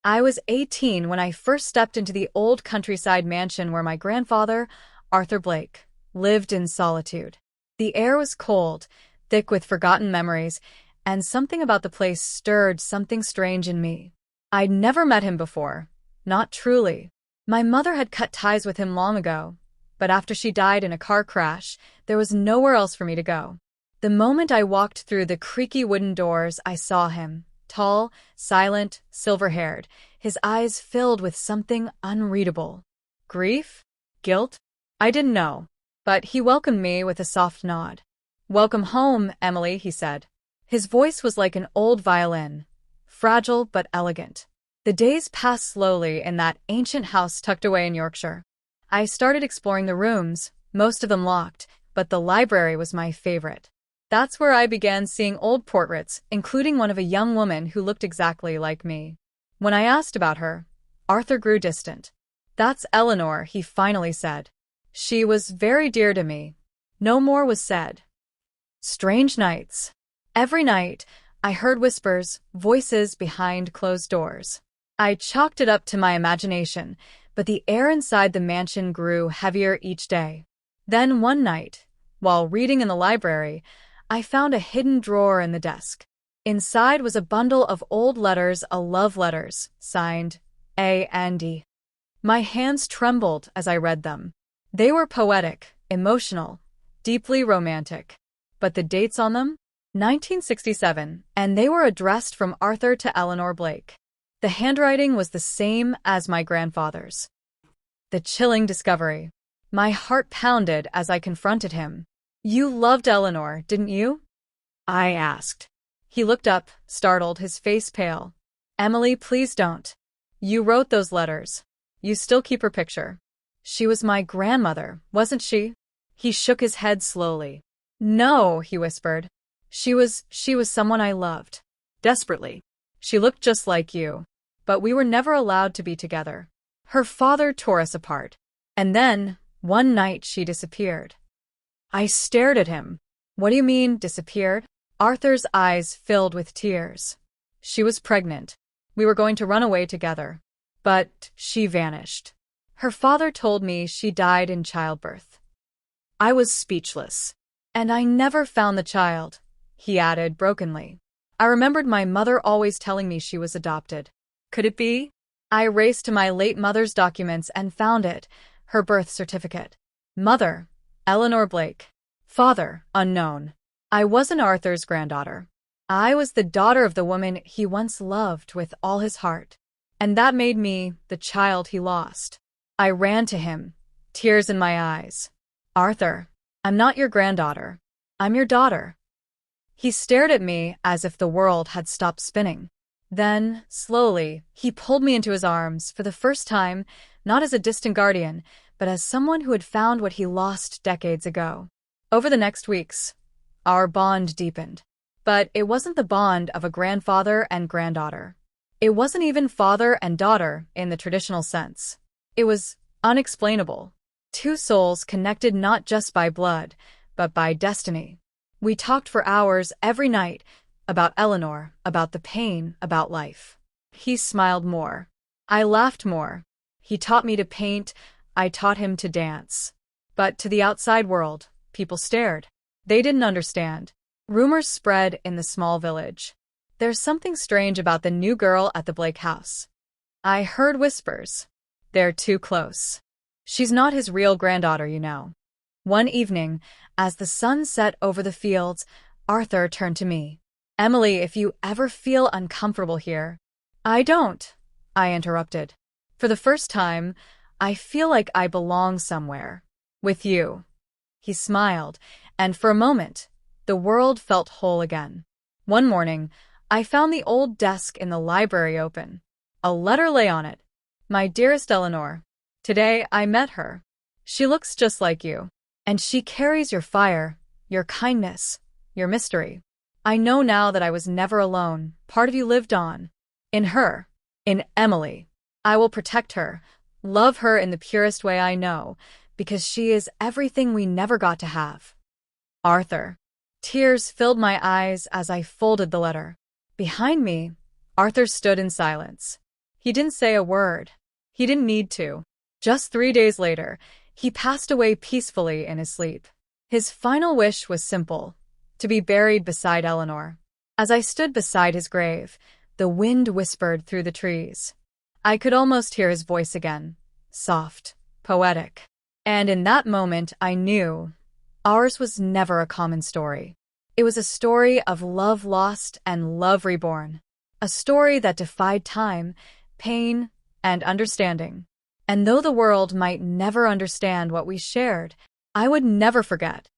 I was 18 when I first stepped into the old countryside mansion where my grandfather, Arthur Blake, lived in solitude. The air was cold, thick with forgotten memories, and something about the place stirred something strange in me. I'd never met him before, not truly. My mother had cut ties with him long ago, but after she died in a car crash, there was nowhere else for me to go. The moment I walked through the creaky wooden doors, I saw him, tall, silent, silver-haired, his eyes filled with something unreadable. Grief? Guilt? I didn't know, but he welcomed me with a soft nod. "Welcome home, Emily," he said. His voice was like an old violin, fragile but elegant. The days passed slowly in that ancient house tucked away in Yorkshire. I started exploring the rooms, most of them locked, but the library was my favorite. That's where I began seeing old portraits, including one of a young woman who looked exactly like me. When I asked about her, Arthur grew distant. "That's Eleanor," he finally said. "She was very dear to me." No more was said. Strange nights. Every night, I heard whispers, voices behind closed doors. I chalked it up to my imagination, but the air inside the mansion grew heavier each day. Then one night, while reading in the library, I found a hidden drawer in the desk. Inside was a bundle of old letters, love letters, signed A&E. My hands trembled as I read them. They were poetic, emotional, deeply romantic. But the dates on them? 1967, and they were addressed from Arthur to Eleanor Blake. The handwriting was the same as my grandfather's. The chilling discovery. My heart pounded as I confronted him. "You loved Eleanor, didn't you?" I asked. He looked up, startled, his face pale. "Emily, please don't. You wrote those letters. You still keep her picture. She was my grandmother, wasn't she?" He shook his head slowly. "No," he whispered. She was someone I loved. Desperately. She looked just like you. But we were never allowed to be together. Her father tore us apart. And then, one night she disappeared." I stared at him. "What do you mean, disappeared?" Arthur's eyes filled with tears. "She was pregnant. We were going to run away together. But she vanished. Her father told me she died in childbirth." I was speechless. "And I never found the child," he added brokenly. "I remembered my mother always telling me she was adopted. Could it be?" I raced to my late mother's documents and found it, her birth certificate. Mother, Eleanor Blake. Father, unknown. I wasn't Arthur's granddaughter. I was the daughter of the woman he once loved with all his heart. And that made me the child he lost. I ran to him, tears in my eyes. "Arthur, I'm not your granddaughter. I'm your daughter." He stared at me as if the world had stopped spinning. Then, slowly, he pulled me into his arms for the first time, not as a distant guardian, but as someone who had found what he lost decades ago. Over the next weeks, our bond deepened. But it wasn't the bond of a grandfather and granddaughter. It wasn't even father and daughter in the traditional sense. It was unexplainable. Two souls connected not just by blood, but by destiny. We talked for hours every night about Eleanor, about the pain, about life. He smiled more. I laughed more. He taught me to paint. I taught him to dance. But to the outside world, people stared. They didn't understand. Rumors spread in the small village. "There's something strange about the new girl at the Blake house." I heard whispers. "They're too close. She's not his real granddaughter, you know." One evening, as the sun set over the fields, Arthur turned to me. "Emily, if you ever feel uncomfortable here—" "I don't," I interrupted. "For the first time, I feel like I belong somewhere. With you." He smiled, and for a moment, the world felt whole again. One morning, I found the old desk in the library open. A letter lay on it. "My dearest Eleanor, today I met her. She looks just like you. And she carries your fire, your kindness, your mystery. I know now that I was never alone. Part of you lived on. In her. In Emily. I will protect her, love her in the purest way I know, because she is everything we never got to have. Arthur." Tears filled my eyes as I folded the letter. Behind me, Arthur stood in silence. He didn't say a word. He didn't need to. Just 3 days later, he passed away peacefully in his sleep. His final wish was simple: to be buried beside Eleanor. As I stood beside his grave, the wind whispered through the trees. I could almost hear his voice again, soft, poetic. And in that moment, I knew ours was never a common story. It was a story of love lost and love reborn. A story that defied time, pain, and understanding. And though the world might never understand what we shared, I would never forget.